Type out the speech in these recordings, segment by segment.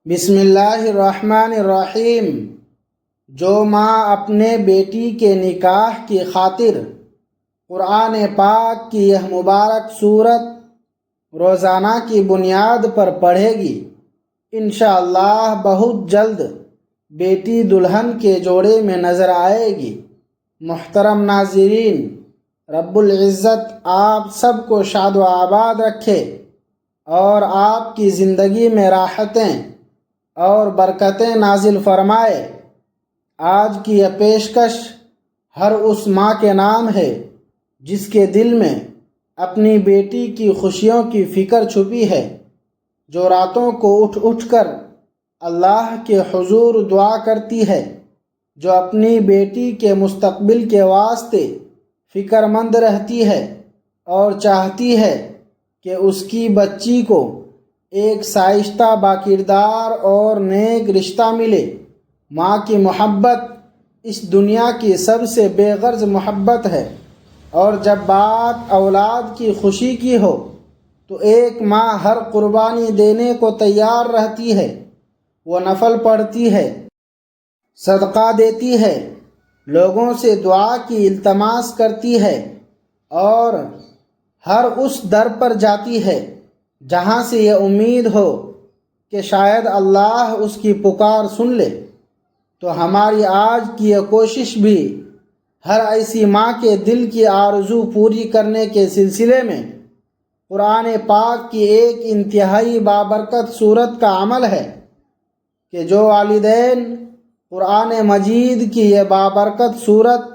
بسم اللہ الرحمن الرحیم۔ جو ماں اپنے بیٹی کے نکاح کی خاطر قرآن پاک کی یہ مبارک سورت روزانہ کی بنیاد پر پڑھے گی، انشاءاللہ بہت جلد بیٹی دلہن کے جوڑے میں نظر آئے گی۔ محترم ناظرین، رب العزت آپ سب کو شاد و آباد رکھے اور آپ کی زندگی میں راحتیں اور برکتیں نازل فرمائے۔ آج کی یہ پیشکش ہر اس ماں کے نام ہے جس کے دل میں اپنی بیٹی کی خوشیوں کی فکر چھپی ہے، جو راتوں کو اٹھ اٹھ کر اللہ کے حضور دعا کرتی ہے، جو اپنی بیٹی کے مستقبل کے واسطے فکر مند رہتی ہے اور چاہتی ہے کہ اس کی بچی کو ایک شائستہ باکردار اور نیک رشتہ ملے۔ ماں کی محبت اس دنیا کی سب سے بے غرض محبت ہے، اور جب بات اولاد کی خوشی کی ہو تو ایک ماں ہر قربانی دینے کو تیار رہتی ہے۔ وہ نفل پڑھتی ہے، صدقہ دیتی ہے، لوگوں سے دعا کی التماس کرتی ہے، اور ہر اس در پر جاتی ہے جہاں سے یہ امید ہو کہ شاید اللہ اس کی پکار سن لے۔ تو ہماری آج کی یہ کوشش بھی ہر ایسی ماں کے دل کی آرزو پوری کرنے کے سلسلے میں قرآن پاک کی ایک انتہائی بابرکت سورت کا عمل ہے کہ جو والدین قرآن مجید کی یہ بابرکت سورت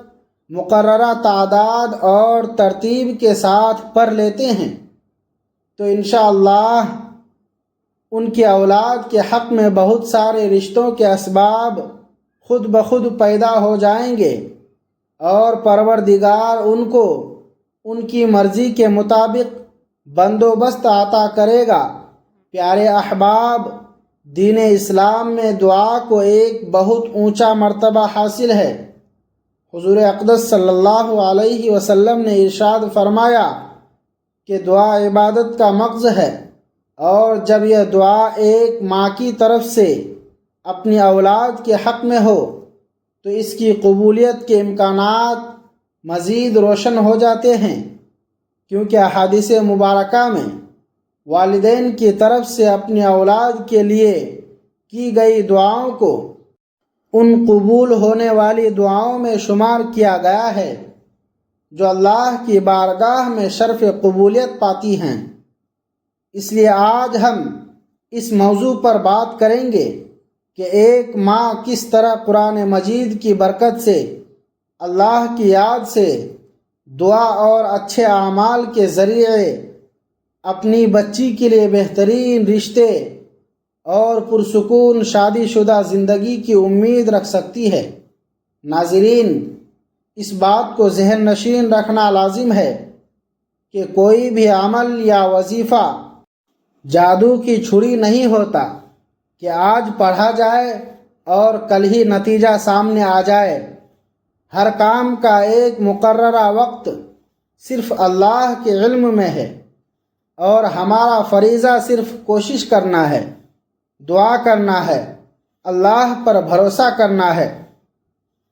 مقررہ تعداد اور ترتیب کے ساتھ پڑھ لیتے ہیں تو انشاءاللہ ان کی اولاد کے حق میں بہت سارے رشتوں کے اسباب خود بخود پیدا ہو جائیں گے، اور پروردگار ان کو ان کی مرضی کے مطابق بندوبست عطا کرے گا۔ پیارے احباب، دین اسلام میں دعا کو ایک بہت اونچا مرتبہ حاصل ہے۔ حضور اقدس صلی اللہ علیہ وسلم نے ارشاد فرمایا کہ دعا عبادت کا مغز ہے، اور جب یہ دعا ایک ماں کی طرف سے اپنی اولاد کے حق میں ہو تو اس کی قبولیت کے امکانات مزید روشن ہو جاتے ہیں، کیونکہ احادیث مبارکہ میں والدین کی طرف سے اپنی اولاد کے لیے کی گئی دعاؤں کو ان قبول ہونے والی دعاؤں میں شمار کیا گیا ہے جو اللہ کی بارگاہ میں شرف قبولیت پاتی ہیں۔ اس لیے آج ہم اس موضوع پر بات کریں گے کہ ایک ماں کس طرح قرآن مجید کی برکت سے، اللہ کی یاد سے، دعا اور اچھے اعمال کے ذریعے اپنی بچی کے لیے بہترین رشتے اور پرسکون شادی شدہ زندگی کی امید رکھ سکتی ہے۔ ناظرین، اس بات کو ذہن نشین رکھنا لازم ہے کہ کوئی بھی عمل یا وظیفہ جادو کی چھڑی نہیں ہوتا کہ آج پڑھا جائے اور کل ہی نتیجہ سامنے آ جائے۔ ہر کام کا ایک مقررہ وقت صرف اللہ کے علم میں ہے، اور ہمارا فریضہ صرف کوشش کرنا ہے، دعا کرنا ہے، اللہ پر بھروسہ کرنا ہے،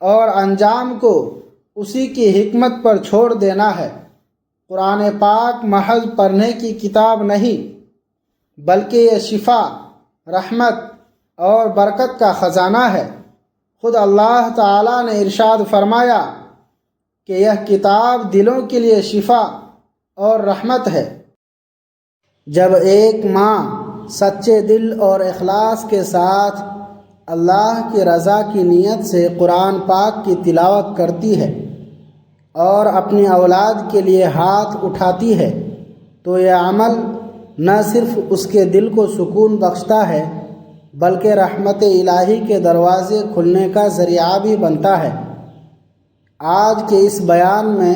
اور انجام کو اسی کی حکمت پر چھوڑ دینا ہے۔ قرآن پاک محض پڑھنے کی کتاب نہیں، بلکہ یہ شفا، رحمت اور برکت کا خزانہ ہے۔ خود اللہ تعالیٰ نے ارشاد فرمایا کہ یہ کتاب دلوں کے لیے شفا اور رحمت ہے۔ جب ایک ماں سچے دل اور اخلاص کے ساتھ اللہ کی رضا کی نیت سے قرآن پاک کی تلاوت کرتی ہے اور اپنی اولاد کے لیے ہاتھ اٹھاتی ہے تو یہ عمل نہ صرف اس کے دل کو سکون بخشتا ہے بلکہ رحمت الہی کے دروازے کھلنے کا ذریعہ بھی بنتا ہے۔ آج کے اس بیان میں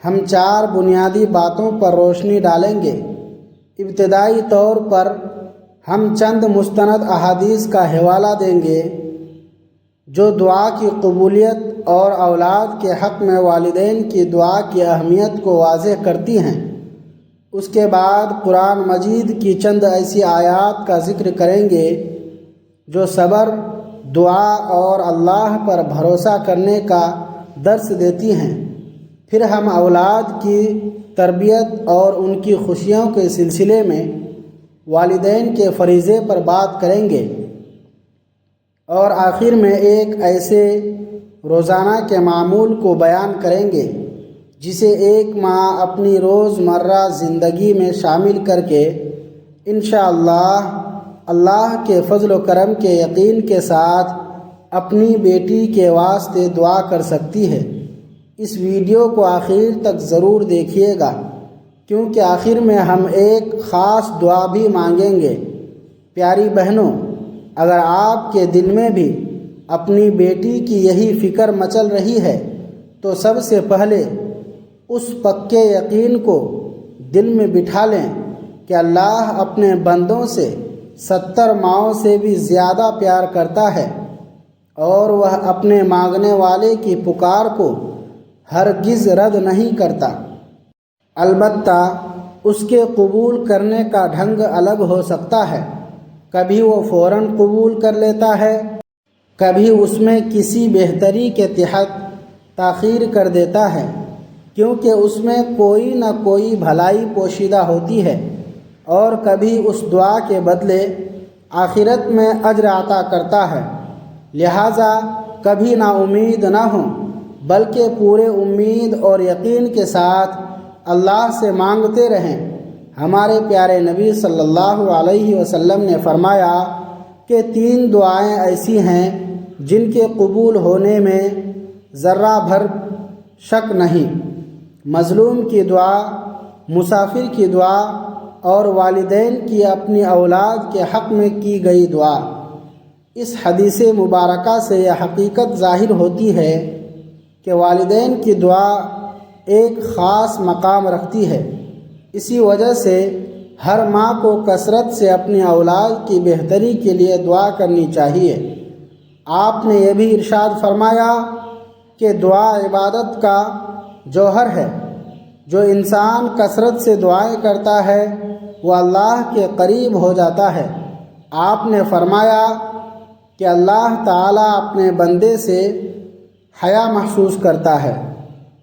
ہم 4 بنیادی باتوں پر روشنی ڈالیں گے۔ ابتدائی طور پر ہم چند مستند احادیث کا حوالہ دیں گے جو دعا کی قبولیت اور اولاد کے حق میں والدین کی دعا کی اہمیت کو واضح کرتی ہیں۔ اس کے بعد قرآن مجید کی چند ایسی آیات کا ذکر کریں گے جو صبر، دعا اور اللہ پر بھروسہ کرنے کا درس دیتی ہیں۔ پھر ہم اولاد کی تربیت اور ان کی خوشیوں کے سلسلے میں والدین کے فریضے پر بات کریں گے، اور آخر میں ایک ایسے روزانہ کے معمول کو بیان کریں گے جسے ایک ماں اپنی روزمرہ زندگی میں شامل کر کے انشاءاللہ اللہ کے فضل و کرم کے یقین کے ساتھ اپنی بیٹی کے واسطے دعا کر سکتی ہے۔ اس ویڈیو کو آخر تک ضرور دیکھیے گا، کیونکہ آخر میں ہم ایک خاص دعا بھی مانگیں گے۔ پیاری بہنوں، اگر آپ کے دل میں بھی اپنی بیٹی کی یہی فکر مچل رہی ہے تو سب سے پہلے اس پکے یقین کو دل میں بٹھا لیں کہ اللہ اپنے بندوں سے 70 ماؤں سے بھی زیادہ پیار کرتا ہے، اور وہ اپنے مانگنے والے کی پکار کو ہرگز رد نہیں کرتا۔ البتہ اس کے قبول کرنے کا ڈھنگ الگ ہو سکتا ہے، کبھی وہ فوراً قبول کر لیتا ہے، کبھی اس میں کسی بہتری کے تحت تاخیر کر دیتا ہے، کیونکہ اس میں کوئی نہ کوئی بھلائی پوشیدہ ہوتی ہے، اور کبھی اس دعا کے بدلے آخرت میں اجر عطا کرتا ہے۔ لہٰذا کبھی نا امید نہ ہوں، بلکہ پورے امید اور یقین کے ساتھ اللہ سے مانگتے رہیں۔ ہمارے پیارے نبی صلی اللہ علیہ وسلم نے فرمایا کہ 3 دعائیں ایسی ہیں جن کے قبول ہونے میں ذرہ بھر شک نہیں: مظلوم کی دعا، مسافر کی دعا، اور والدین کی اپنی اولاد کے حق میں کی گئی دعا۔ اس حدیث مبارکہ سے یہ حقیقت ظاہر ہوتی ہے کہ والدین کی دعا ایک خاص مقام رکھتی ہے۔ اسی وجہ سے ہر ماں کو کثرت سے اپنی اولاد کی بہتری کے لیے دعا کرنی چاہیے۔ آپ نے یہ بھی ارشاد فرمایا کہ دعا عبادت کا جوہر ہے۔ جو انسان کثرت سے دعائیں کرتا ہے وہ اللہ کے قریب ہو جاتا ہے۔ آپ نے فرمایا کہ اللہ تعالیٰ اپنے بندے سے حیا محسوس کرتا ہے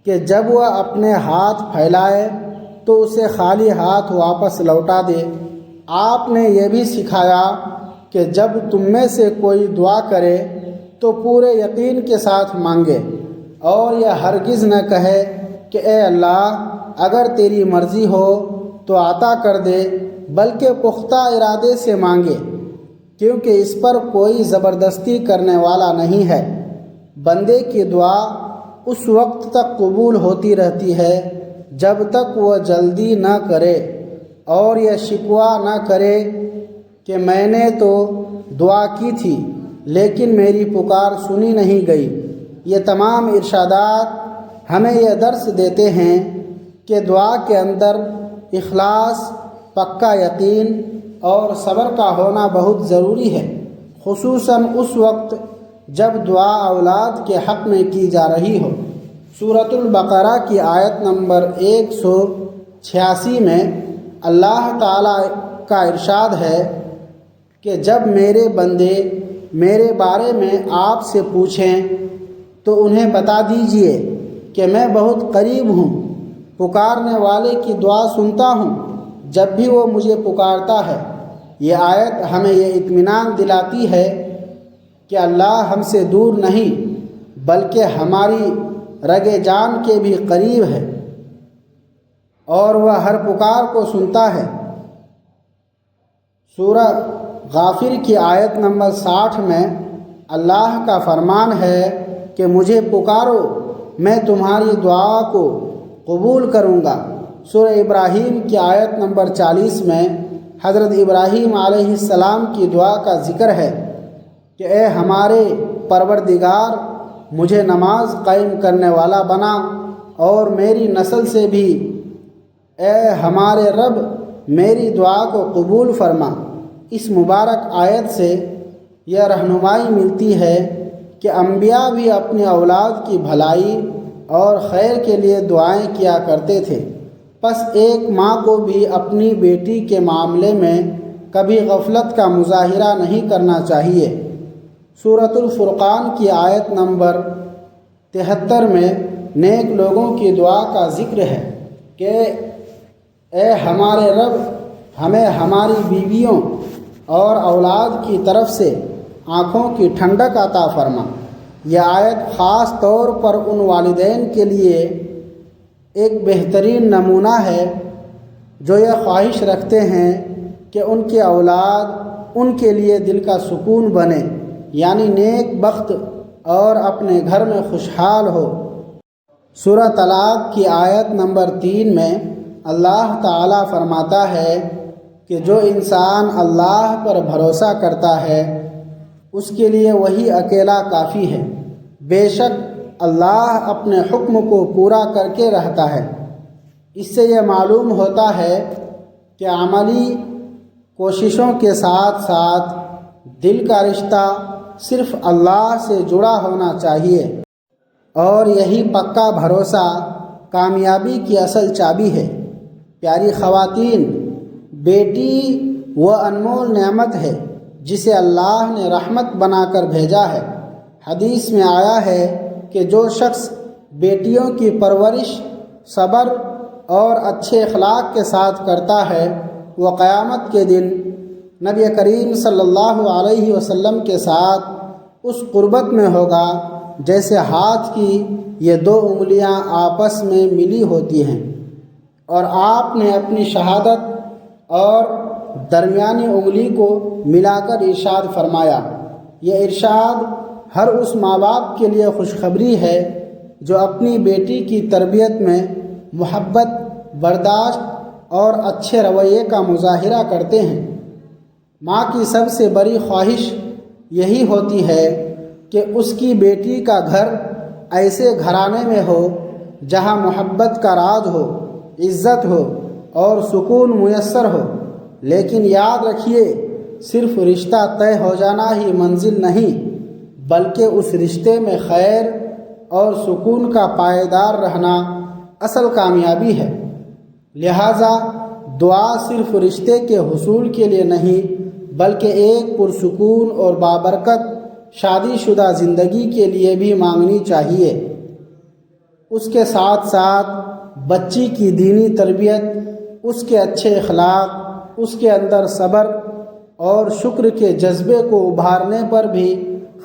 کہ جب وہ اپنے ہاتھ پھیلائے تو اسے خالی ہاتھ واپس لوٹا دے۔ آپ نے یہ بھی سکھایا کہ جب تم میں سے کوئی دعا کرے تو پورے یقین کے ساتھ مانگے، اور یہ ہرگز نہ کہے کہ اے اللہ اگر تیری مرضی ہو تو عطا کر دے، بلکہ پختہ ارادے سے مانگے، کیونکہ اس پر کوئی زبردستی کرنے والا نہیں ہے۔ بندے کی دعا اس وقت تک قبول ہوتی رہتی ہے جب تک وہ جلدی نہ کرے اور یہ شکوہ نہ کرے کہ میں نے تو دعا کی تھی لیکن میری پکار سنی نہیں گئی۔ یہ تمام ارشادات ہمیں یہ درس دیتے ہیں کہ دعا کے اندر اخلاص، پکا یقین اور صبر کا ہونا بہت ضروری ہے، خصوصاً اس وقت جب دعا اولاد کے حق میں کی جا رہی ہو۔ سورۃ البقرہ کی آیت نمبر 186 میں اللہ تعالیٰ کا ارشاد ہے کہ جب میرے بندے میرے بارے میں آپ سے پوچھیں تو انہیں بتا دیجئے کہ میں بہت قریب ہوں، پکارنے والے کی دعا سنتا ہوں جب بھی وہ مجھے پکارتا ہے۔ یہ آیت ہمیں یہ اطمینان دلاتی ہے کہ اللہ ہم سے دور نہیں بلکہ ہماری رگے جان کے بھی قریب ہے، اور وہ ہر پکار کو سنتا ہے۔ سورہ غافر کی آیت نمبر 60 میں اللہ کا فرمان ہے کہ مجھے پکارو، میں تمہاری دعا کو قبول کروں گا۔ سورہ ابراہیم کی آیت نمبر 40 میں حضرت ابراہیم علیہ السلام کی دعا کا ذکر ہے کہ اے ہمارے پروردگار، مجھے نماز قائم کرنے والا بنا اور میری نسل سے بھی اے ہمارے رب میری دعا کو قبول فرما۔ اس مبارک آیت سے یہ رہنمائی ملتی ہے کہ انبیاء بھی اپنی اولاد کی بھلائی اور خیر کے لیے دعائیں کیا کرتے تھے۔ پس ایک ماں کو بھی اپنی بیٹی کے معاملے میں کبھی غفلت کا مظاہرہ نہیں کرنا چاہیے۔ سورۃ الفرقان کی آیت نمبر 73 میں نیک لوگوں کی دعا کا ذکر ہے کہ اے ہمارے رب، ہمیں ہماری بیویوں اور اولاد کی طرف سے آنکھوں کی ٹھنڈک عطا فرما۔ یہ آیت خاص طور پر ان والدین کے لیے ایک بہترین نمونہ ہے جو یہ خواہش رکھتے ہیں کہ ان کی اولاد ان کے لیے دل کا سکون بنے، یعنی نیک بخت اور اپنے گھر میں خوشحال ہو۔ سورہ طلاق کی آیت نمبر 3 میں اللہ تعالیٰ فرماتا ہے کہ جو انسان اللہ پر بھروسہ کرتا ہے اس کے لیے وہی اکیلا کافی ہے۔ بے شک اللہ اپنے حکم کو پورا کر کے رہتا ہے۔ اس سے یہ معلوم ہوتا ہے کہ عملی کوششوں کے ساتھ ساتھ دل کا رشتہ صرف اللہ سے جڑا ہونا چاہیے، اور یہی پکا بھروسہ کامیابی کی اصل چابی ہے۔ پیاری خواتین، بیٹی وہ انمول نعمت ہے جسے اللہ نے رحمت بنا کر بھیجا ہے۔ حدیث میں آیا ہے کہ جو شخص بیٹیوں کی پرورش صبر اور اچھے اخلاق کے ساتھ کرتا ہے وہ قیامت کے دن نبی کریم صلی اللہ علیہ وسلم کے ساتھ اس قربت میں ہوگا جیسے ہاتھ کی یہ 2 انگلیاں آپس میں ملی ہوتی ہیں۔ اور آپ نے اپنی شہادت اور درمیانی انگلی کو ملا کر ارشاد فرمایا۔ یہ ارشاد ہر اس ماں باپ کے لیے خوشخبری ہے جو اپنی بیٹی کی تربیت میں محبت، برداشت اور اچھے رویے کا مظاہرہ کرتے ہیں۔ ماں کی سب سے بڑی خواہش یہی ہوتی ہے کہ اس کی بیٹی کا گھر ایسے گھرانے میں ہو جہاں محبت کا راج ہو، عزت ہو اور سکون میسر ہو۔ لیکن یاد رکھیے، صرف رشتہ طے ہو جانا ہی منزل نہیں، بلکہ اس رشتے میں خیر اور سکون کا پائیدار رہنا اصل کامیابی ہے۔ لہٰذا دعا صرف رشتے کے حصول کے لیے نہیں بلکہ ایک پرسکون اور بابرکت شادی شدہ زندگی کے لیے بھی مانگنی چاہیے۔ اس کے ساتھ ساتھ بچی کی دینی تربیت، اس کے اچھے اخلاق، اس کے اندر صبر اور شکر کے جذبے کو ابھارنے پر بھی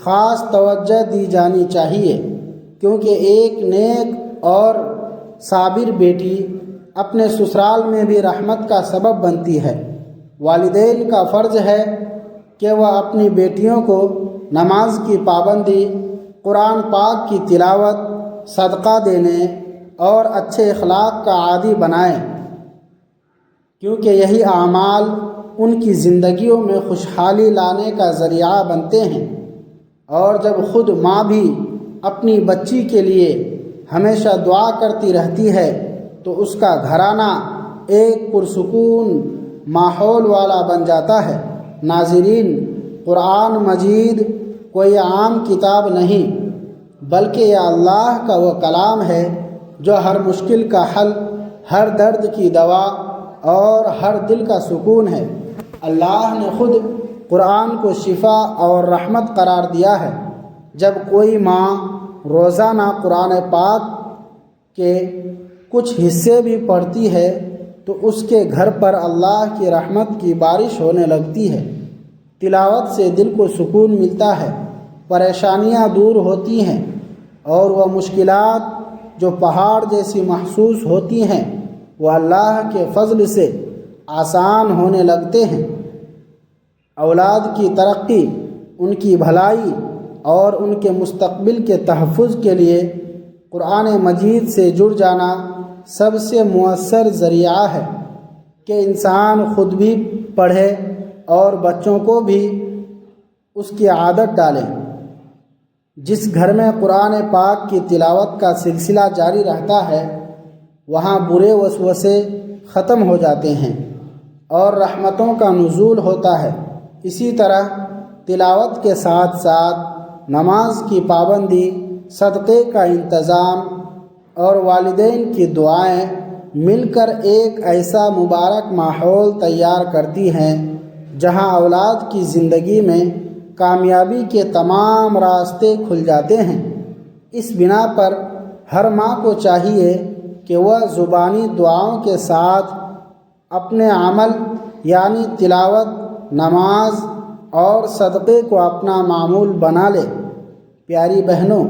خاص توجہ دی جانی چاہیے، کیونکہ ایک نیک اور صابر بیٹی اپنے سسرال میں بھی رحمت کا سبب بنتی ہے۔ والدین کا فرض ہے کہ وہ اپنی بیٹیوں کو نماز کی پابندی، قرآن پاک کی تلاوت، صدقہ دینے اور اچھے اخلاق کا عادی بنائیں، کیونکہ یہی اعمال ان کی زندگیوں میں خوشحالی لانے کا ذریعہ بنتے ہیں۔ اور جب خود ماں بھی اپنی بچی کے لیے ہمیشہ دعا کرتی رہتی ہے تو اس کا گھرانہ ایک پرسکون ماحول والا بن جاتا ہے۔ ناظرین، قرآن مجید کوئی عام کتاب نہیں بلکہ یہ اللہ کا وہ کلام ہے جو ہر مشکل کا حل، ہر درد کی دوا اور ہر دل کا سکون ہے۔ اللہ نے خود قرآن کو شفا اور رحمت قرار دیا ہے۔ جب کوئی ماں روزانہ قرآن پاک کے کچھ حصے بھی پڑھتی ہے تو اس کے گھر پر اللہ کی رحمت کی بارش ہونے لگتی ہے۔ تلاوت سے دل کو سکون ملتا ہے، پریشانیاں دور ہوتی ہیں اور وہ مشکلات جو پہاڑ جیسی محسوس ہوتی ہیں وہ اللہ کے فضل سے آسان ہونے لگتے ہیں۔ اولاد کی ترقی، ان کی بھلائی اور ان کے مستقبل کے تحفظ کے لیے قرآن مجید سے جڑ جانا سب سے مؤثر ذریعہ ہے کہ انسان خود بھی پڑھے اور بچوں کو بھی اس کی عادت ڈالے۔ جس گھر میں قرآن پاک کی تلاوت کا سلسلہ جاری رہتا ہے وہاں برے وسوسے ختم ہو جاتے ہیں اور رحمتوں کا نزول ہوتا ہے۔ اسی طرح تلاوت کے ساتھ ساتھ نماز کی پابندی، صدقے کا انتظام اور والدین کی دعائیں مل کر ایک ایسا مبارک ماحول تیار کرتی ہیں جہاں اولاد کی زندگی میں کامیابی کے تمام راستے کھل جاتے ہیں۔ اس بنا پر ہر ماں کو چاہیے کہ وہ زبانی دعاؤں کے ساتھ اپنے عمل یعنی تلاوت، نماز اور صدقے کو اپنا معمول بنا لے۔ پیاری بہنوں،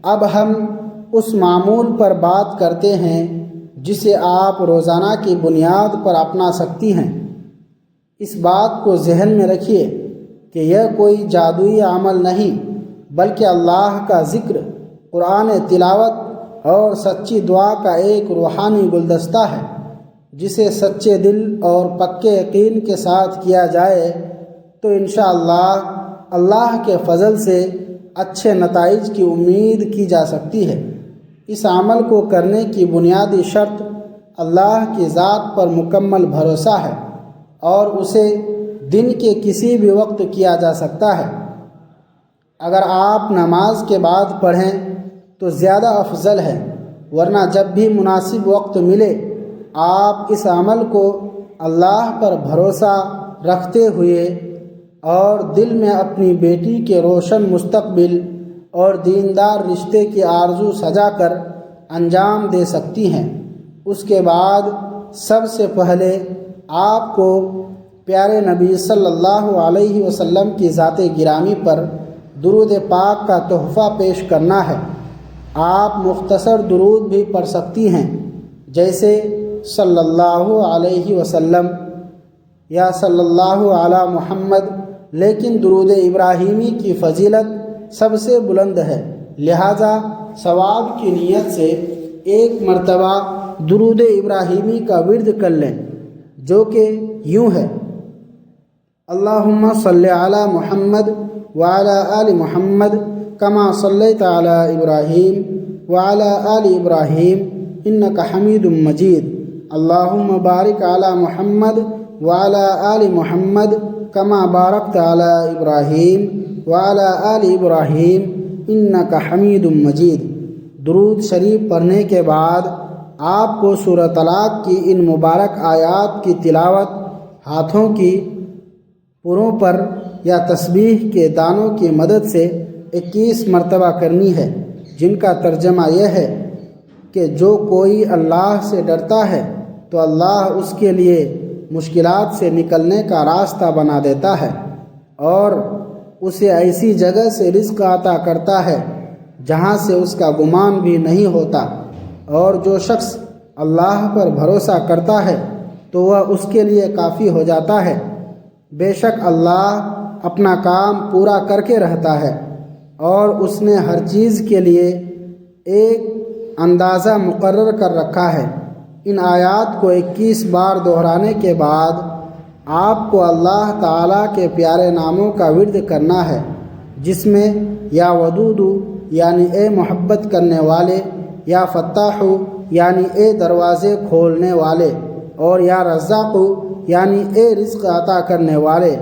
اب ہم اس معمول پر بات کرتے ہیں جسے آپ روزانہ کی بنیاد پر اپنا سکتی ہیں۔ اس بات کو ذہن میں رکھیے کہ یہ کوئی جادوئی عمل نہیں، بلکہ اللہ کا ذکر، قرآن تلاوت اور سچی دعا کا ایک روحانی گلدستہ ہے، جسے سچے دل اور پکے یقین کے ساتھ کیا جائے تو انشاءاللہ اللہ کے فضل سے اچھے نتائج کی امید کی جا سکتی ہے۔ اس عمل کو کرنے کی بنیادی شرط اللہ کی ذات پر مکمل بھروسہ ہے، اور اسے دن کے کسی بھی وقت کیا جا سکتا ہے۔ اگر آپ نماز کے بعد پڑھیں تو زیادہ افضل ہے، ورنہ جب بھی مناسب وقت ملے آپ اس عمل کو اللہ پر بھروسہ رکھتے ہوئے اور دل میں اپنی بیٹی کے روشن مستقبل اور دیندار رشتے کی آرزو سجا کر انجام دے سکتی ہیں۔ اس کے بعد سب سے پہلے آپ کو پیارے نبی صلی اللہ علیہ وسلم کی ذات گرامی پر درود پاک کا تحفہ پیش کرنا ہے۔ آپ مختصر درود بھی پڑھ سکتی ہیں، جیسے صلی اللہ علیہ وسلم یا صلی اللہ علی محمد، لیکن درود ابراہیمی کی فضیلت سب سے بلند ہے، لہذا ثواب کی نیت سے ایک مرتبہ درود ابراہیمی کا ورد کر لیں، جو کہ یوں ہے: اللہم صلی علی محمد وعلی آل محمد کما صلیت علی ابراہیم وعلی آل ابراہیم انک حمید مجید، اللہم بارک علی محمد وعلی آل محمد کما بارکت علی ابراہیم وعلی آل ابراہیم انک حمید مجید۔ درود شریف پڑھنے کے بعد آپ کو سورہ طلاق کی ان مبارک آیات کی تلاوت ہاتھوں کی پروں پر یا تسبیح کے دانوں کی مدد سے 21 مرتبہ کرنی ہے، جن کا ترجمہ یہ ہے کہ جو کوئی اللہ سے ڈرتا ہے تو اللہ اس کے لیے مشکلات سے نکلنے کا راستہ بنا دیتا ہے اور اسے ایسی جگہ سے رزق عطا کرتا ہے جہاں سے اس کا گمان بھی نہیں ہوتا، اور جو شخص اللہ پر بھروسہ کرتا ہے تو وہ اس کے لیے کافی ہو جاتا ہے۔ بے شک اللہ اپنا کام پورا کر کے رہتا ہے، اور اس نے ہر چیز کے لیے ایک اندازہ مقرر کر رکھا ہے۔ ان آیات کو 21 بار دہرانے کے بعد آپ کو اللہ تعالیٰ کے پیارے ناموں کا ورد کرنا ہے، جس میں یا ودود یعنی اے محبت کرنے والے، یا فتاح یعنی اے دروازے کھولنے والے، اور یا رزاق یعنی اے رزق عطا کرنے والے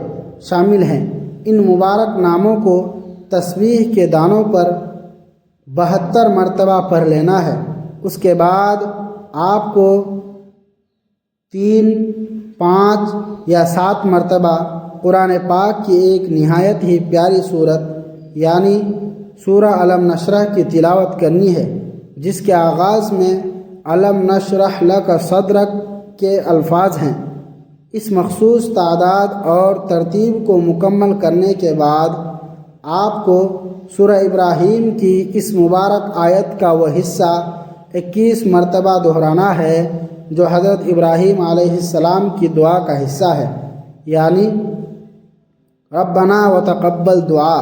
شامل ہیں۔ ان مبارک ناموں کو تسبیح کے دانوں پر 72 مرتبہ پڑھ لینا ہے۔ اس کے بعد آپ کو 3، 5 یا 7 مرتبہ قرآن پاک کی ایک نہایت ہی پیاری صورت یعنی سورہ علم نشرح کی تلاوت کرنی ہے، جس کے آغاز میں علم نشرح لک صدرک کے الفاظ ہیں۔ اس مخصوص تعداد اور ترتیب کو مکمل کرنے کے بعد آپ کو سورہ ابراہیم کی اس مبارک آیت کا وہ حصہ 21 مرتبہ دہرانا ہے جو حضرت ابراہیم علیہ السلام کی دعا کا حصہ ہے، یعنی ربنا وتقبل دعا،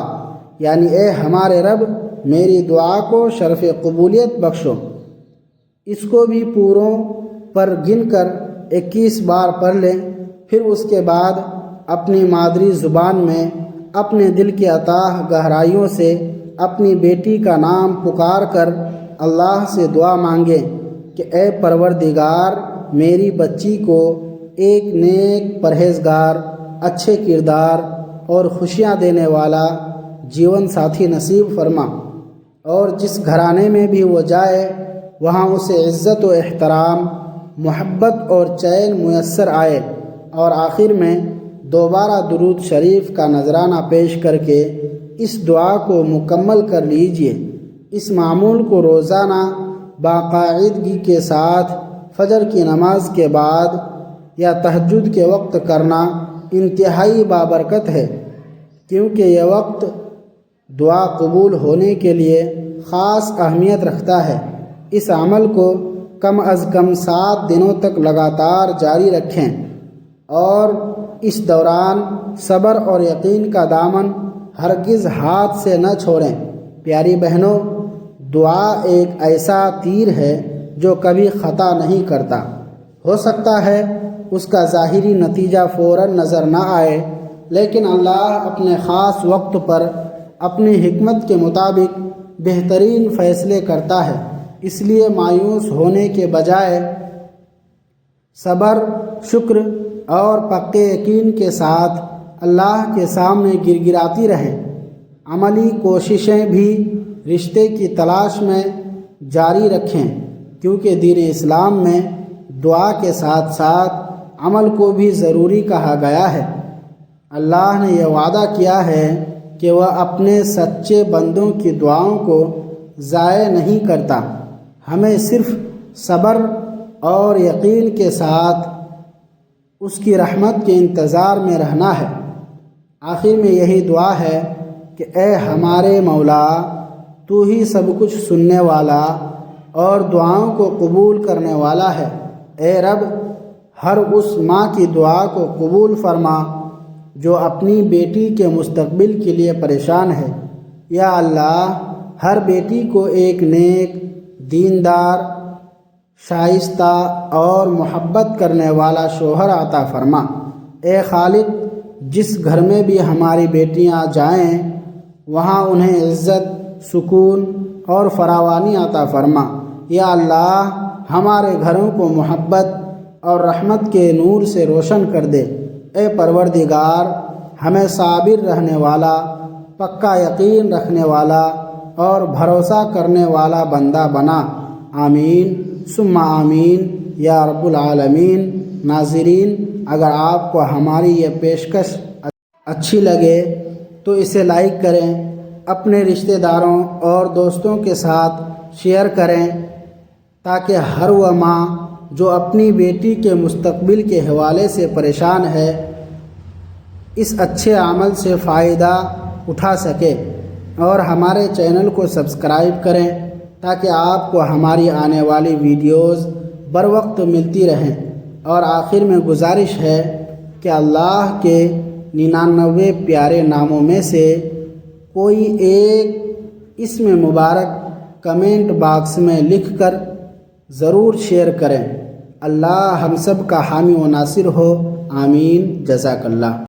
یعنی اے ہمارے رب میری دعا کو شرف قبولیت بخشو۔ اس کو بھی پوروں پر گن کر 21 بار پڑھ لیں، پھر اس کے بعد اپنی مادری زبان میں اپنے دل کے اتاہ گہرائیوں سے اپنی بیٹی کا نام پکار کر اللہ سے دعا مانگیں کہ اے پروردگار، میری بچی کو ایک نیک، پرہیزگار، اچھے کردار اور خوشیاں دینے والا جیون ساتھی نصیب فرما، اور جس گھرانے میں بھی وہ جائے وہاں اسے عزت و احترام، محبت اور چین میسر آئے، اور آخر میں دوبارہ درود شریف کا نذرانہ پیش کر کے اس دعا کو مکمل کر لیجئے۔ اس معمول کو روزانہ باقاعدگی کے ساتھ فجر کی نماز کے بعد یا تہجد کے وقت کرنا انتہائی بابرکت ہے، کیونکہ یہ وقت دعا قبول ہونے کے لیے خاص اہمیت رکھتا ہے۔ اس عمل کو کم از کم 7 دنوں تک لگاتار جاری رکھیں اور اس دوران صبر اور یقین کا دامن ہرگز ہاتھ سے نہ چھوڑیں۔ پیاری بہنوں، دعا ایک ایسا تیر ہے جو کبھی خطا نہیں کرتا۔ ہو سکتا ہے اس کا ظاہری نتیجہ فوراً نظر نہ آئے، لیکن اللہ اپنے خاص وقت پر اپنی حکمت کے مطابق بہترین فیصلے کرتا ہے۔ اس لیے مایوس ہونے کے بجائے صبر، شکر اور پکے یقین کے ساتھ اللہ کے سامنے گر گراتی رہیں۔ عملی کوششیں بھی رشتے کی تلاش میں جاری رکھیں، کیونکہ دین اسلام میں دعا کے ساتھ ساتھ عمل کو بھی ضروری کہا گیا ہے۔ اللہ نے یہ وعدہ کیا ہے کہ وہ اپنے سچے بندوں کی دعاؤں کو ضائع نہیں کرتا۔ ہمیں صرف صبر اور یقین کے ساتھ اس کی رحمت کے انتظار میں رہنا ہے۔ آخر میں یہی دعا ہے کہ اے ہمارے مولا، تو ہی سب کچھ سننے والا اور دعاؤں کو قبول کرنے والا ہے۔ اے رب، ہر اس ماں کی دعا کو قبول فرما جو اپنی بیٹی کے مستقبل کے لیے پریشان ہے۔ یا اللہ، ہر بیٹی کو ایک نیک، دیندار، شائستہ اور محبت کرنے والا شوہر عطا فرما۔ اے خالق، جس گھر میں بھی ہماری بیٹیاں جائیں وہاں انہیں عزت، سکون اور فراوانی عطا فرما۔ یا اللہ، ہمارے گھروں کو محبت اور رحمت کے نور سے روشن کر دے۔ اے پروردگار، ہمیں صابر رہنے والا، پکا یقین رکھنے والا اور بھروسہ کرنے والا بندہ بنا۔ آمین ثم آمین یا رب العالمین۔ ناظرین، اگر آپ کو ہماری یہ پیشکش اچھی لگے تو اسے لائک کریں، اپنے رشتہ داروں اور دوستوں کے ساتھ شیئر کریں، تاکہ ہر وہ ماں جو اپنی بیٹی کے مستقبل کے حوالے سے پریشان ہے اس اچھے عمل سے فائدہ اٹھا سکے۔ اور ہمارے چینل کو سبسکرائب کریں تاکہ آپ کو ہماری آنے والی ویڈیوز بر وقت ملتی رہیں۔ اور آخر میں گزارش ہے کہ اللہ کے 99 پیارے ناموں میں سے کوئی ایک اسم مبارک کمنٹ باکس میں لکھ کر ضرور شیئر کریں۔ اللہ ہم سب کا حامی و ناصر ہو۔ آمین۔ جزاک اللہ۔